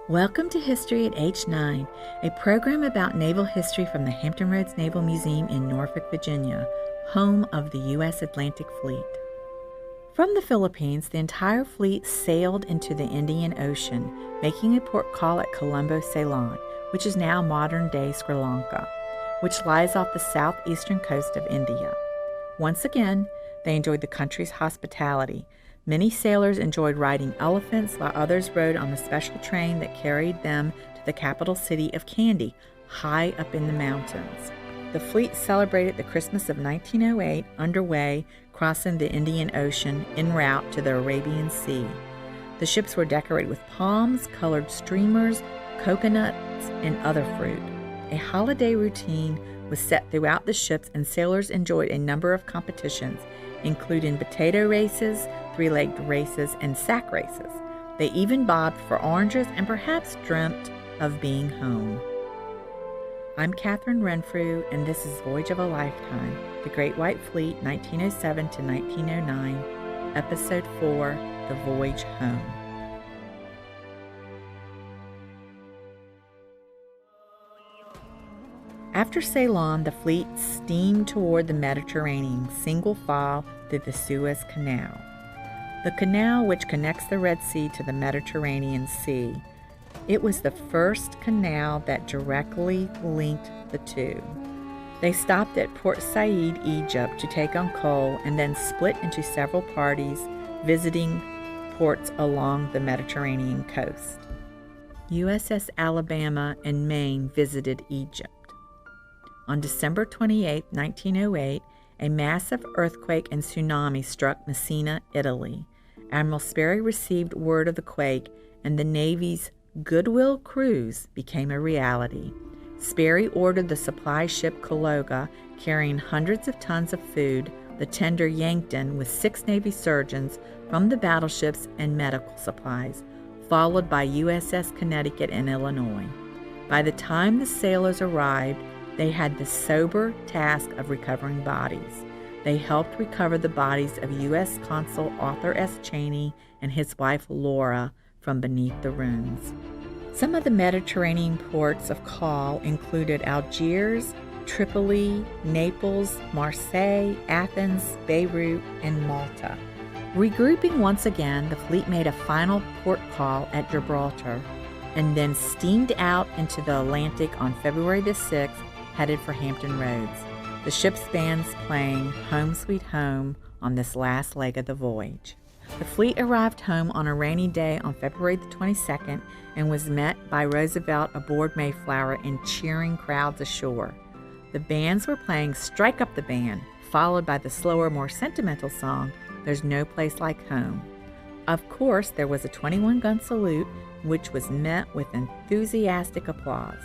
Welcome to History at Age 9, a program about naval history from the Hampton Roads Naval Museum in Norfolk, Virginia, home of the U.S. Atlantic Fleet. From the Philippines, the entire fleet sailed into the Indian Ocean, making a port call at Colombo, Ceylon, which is now modern-day Sri Lanka, which lies off the southeastern coast of India. Once again, they enjoyed the country's hospitality. Many sailors enjoyed riding elephants, while others rode on the special train that carried them to the capital city of Kandy, high up in the mountains. The fleet celebrated the Christmas of 1908 underway, crossing the Indian Ocean en route to the Arabian Sea. The ships were decorated with palms, colored streamers, coconuts, and other fruit. A holiday routine was set throughout the ships, and sailors enjoyed a number of competitions, including potato races, three-legged races, and sack races. They even bobbed for oranges and perhaps dreamt of being home. I'm Katherine Renfrew, and this is Voyage of a Lifetime, The Great White Fleet, 1907 to 1909, Episode 4, The Voyage Home. After Ceylon, the fleet steamed toward the Mediterranean, single file through the Suez Canal. The canal which connects the Red Sea to the Mediterranean Sea. It was the first canal that directly linked the two. They stopped at Port Said, Egypt, to take on coal and then split into several parties, visiting ports along the Mediterranean coast. USS Alabama and Maine visited Egypt. On December 28, 1908, a massive earthquake and tsunami struck Messina, Italy. Admiral Sperry received word of the quake, and the Navy's Goodwill cruise became a reality. Sperry ordered the supply ship Cologa, carrying hundreds of tons of food, the tender Yankton with 6 Navy surgeons, from the battleships and medical supplies, followed by USS Connecticut and Illinois. By the time the sailors arrived, they had the sober task of recovering bodies. They helped recover the bodies of U.S. Consul Arthur S. Cheney and his wife Laura from beneath the ruins. Some of the Mediterranean ports of call included Algiers, Tripoli, Naples, Marseille, Athens, Beirut, and Malta. Regrouping once again, the fleet made a final port call at Gibraltar and then steamed out into the Atlantic on February the 6th, headed for Hampton Roads. The ship's bands playing Home Sweet Home on this last leg of the voyage. The fleet arrived home on a rainy day on February the 22nd and was met by Roosevelt aboard Mayflower and cheering crowds ashore. The bands were playing Strike Up the Band, followed by the slower, more sentimental song, There's No Place Like Home. Of course, there was a 21-gun salute, which was met with enthusiastic applause.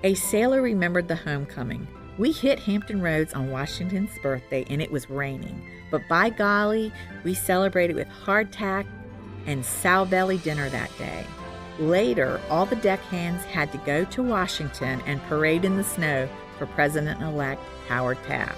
A sailor remembered the homecoming. We hit Hampton Roads on Washington's birthday and it was raining, but by golly, we celebrated with hardtack and sow belly dinner that day. Later, all the deckhands had to go to Washington and parade in the snow for President-elect Howard Taft.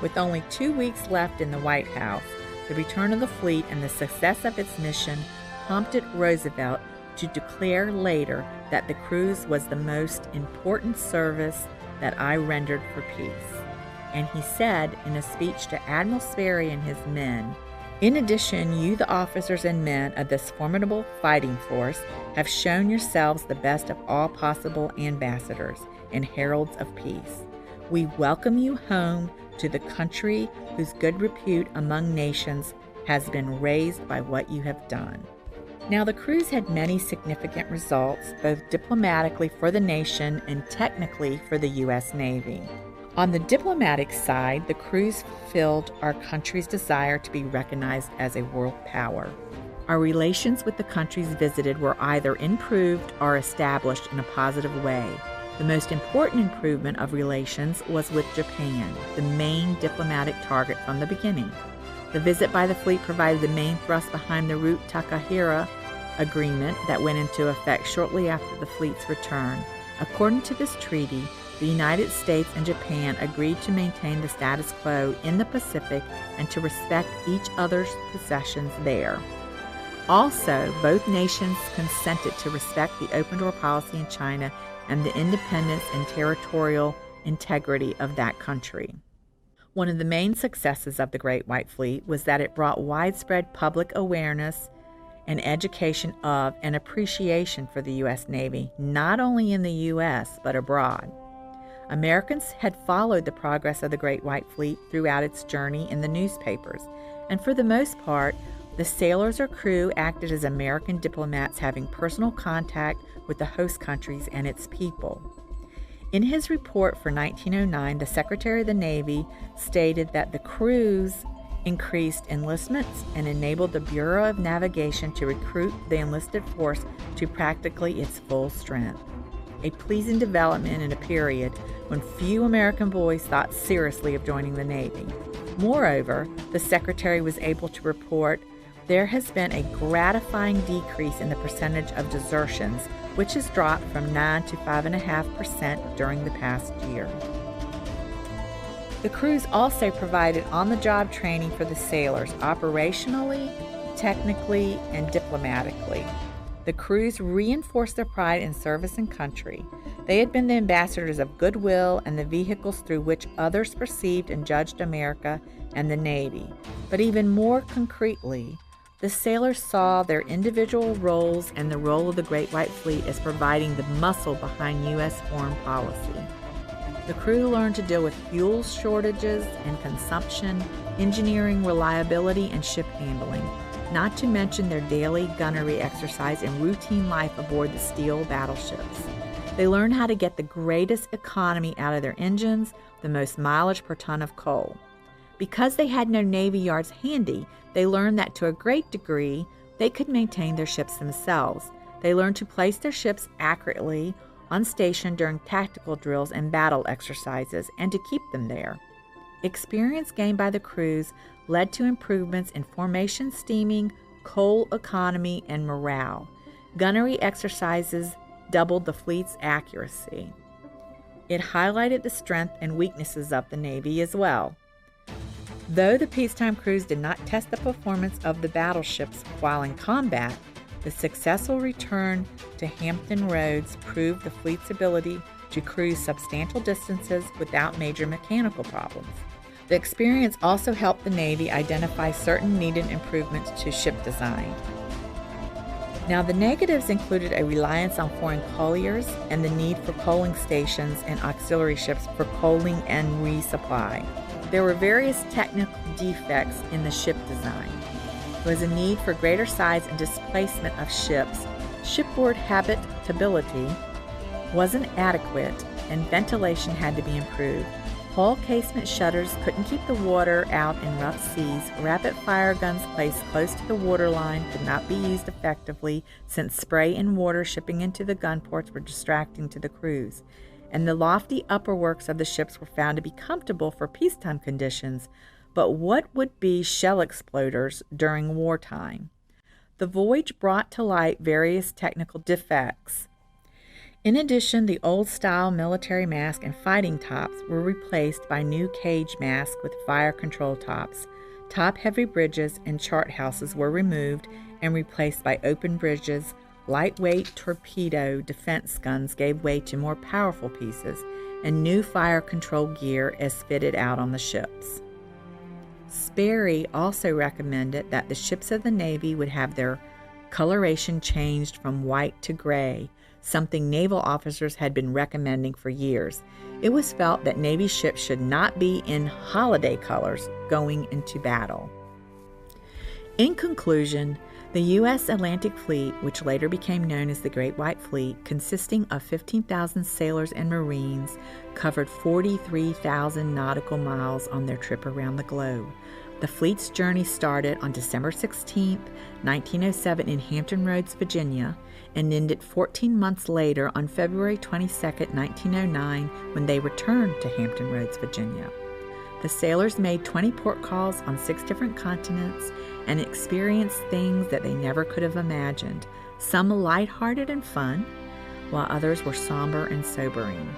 With only 2 weeks left in the White House, the return of the fleet and the success of its mission prompted Roosevelt to declare later that the cruise was the most important service that I rendered for peace. And he said in a speech to Admiral Sperry and his men, "In addition, you, the officers and men of this formidable fighting force, have shown yourselves the best of all possible ambassadors and heralds of peace. We welcome you home to the country whose good repute among nations has been raised by what you have done." Now, the cruise had many significant results, both diplomatically for the nation and technically for the U.S. Navy. On the diplomatic side, the cruise fulfilled our country's desire to be recognized as a world power. Our relations with the countries visited were either improved or established in a positive way. The most important improvement of relations was with Japan, the main diplomatic target from the beginning. The visit by the fleet provided the main thrust behind the Root-Takahira Agreement that went into effect shortly after the fleet's return. According to this treaty, the United States and Japan agreed to maintain the status quo in the Pacific and to respect each other's possessions there. Also, both nations consented to respect the open door policy in China and the independence and territorial integrity of that country. One of the main successes of the Great White Fleet was that it brought widespread public awareness and education of and appreciation for the U.S. Navy, not only in the U.S., but abroad. Americans had followed the progress of the Great White Fleet throughout its journey in the newspapers, and for the most part, the sailors or crew acted as American diplomats having personal contact with the host countries and its people. In his report for 1909, the Secretary of the Navy stated that the crews increased enlistments and enabled the Bureau of Navigation to recruit the enlisted force to practically its full strength. A pleasing development in a period when few American boys thought seriously of joining the Navy. Moreover, the Secretary was able to report there has been a gratifying decrease in the percentage of desertions, which has dropped from 9 to 5.5% during the past year. The crews also provided on-the-job training for the sailors, operationally, technically, and diplomatically. The crews reinforced their pride in service and country. They had been the ambassadors of goodwill and the vehicles through which others perceived and judged America and the Navy. But even more concretely, the sailors saw their individual roles and the role of the Great White Fleet as providing the muscle behind U.S. foreign policy. The crew learned to deal with fuel shortages and consumption, engineering reliability, and ship handling, not to mention their daily gunnery exercise and routine life aboard the steel battleships. They learned how to get the greatest economy out of their engines, the most mileage per ton of coal. Because they had no Navy yards handy, they learned that to a great degree, they could maintain their ships themselves. They learned to place their ships accurately on station during tactical drills and battle exercises, and to keep them there. Experience gained by the crews led to improvements in formation steaming, coal economy, and morale. Gunnery exercises doubled the fleet's accuracy. It highlighted the strength and weaknesses of the Navy as well. Though the peacetime crews did not test the performance of the battleships while in combat, the successful return to Hampton Roads proved the fleet's ability to cruise substantial distances without major mechanical problems. The experience also helped the Navy identify certain needed improvements to ship design. Now, the negatives included a reliance on foreign colliers and the need for coaling stations and auxiliary ships for coaling and resupply. There were various technical defects in the ship design. There was a need for greater size and displacement of ships. Shipboard habitability wasn't adequate, and ventilation had to be improved. Hull casement shutters couldn't keep the water out in rough seas. Rapid fire guns placed close to the waterline could not be used effectively, since spray and water shipping into the gun ports were distracting to the crews. And the lofty upper works of the ships were found to be comfortable for peacetime conditions, but what would be shell exploders during wartime? The voyage brought to light various technical defects. In addition, the old-style military mast and fighting tops were replaced by new cage masks with fire control tops. Top-heavy bridges and chart houses were removed and replaced by open bridges. Lightweight torpedo defense guns gave way to more powerful pieces, and new fire control gear is fitted out on the ships. Sperry also recommended that the ships of the Navy would have their coloration changed from white to gray, something naval officers had been recommending for years. It was felt that Navy ships should not be in holiday colors going into battle. In conclusion, the U.S. Atlantic Fleet, which later became known as the Great White Fleet, consisting of 15,000 sailors and Marines, covered 43,000 nautical miles on their trip around the globe. The fleet's journey started on December 16, 1907 in Hampton Roads, Virginia, and ended 14 months later on February 22, 1909, when they returned to Hampton Roads, Virginia. The sailors made 20 port calls on 6 different continents and experienced things that they never could have imagined, some lighthearted and fun, while others were somber and sobering.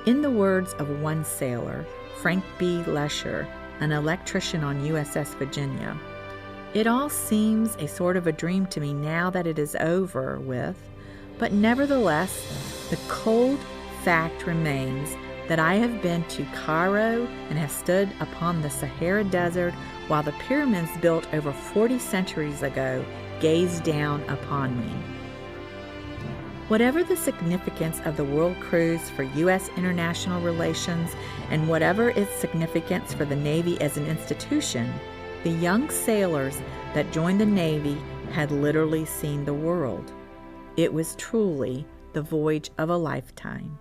In the words of one sailor, Frank B. Lesher, an electrician on USS Virginia, It all seems a sort of a dream to me now that it is over with, but nevertheless, the cold fact remains that I have been to Cairo and have stood upon the Sahara Desert while the pyramids built over 40 centuries ago gaze down upon me. Whatever the significance of the world cruise for U.S. international relations and whatever its significance for the Navy as an institution, the young sailors that joined the Navy had literally seen the world. It was truly the voyage of a lifetime.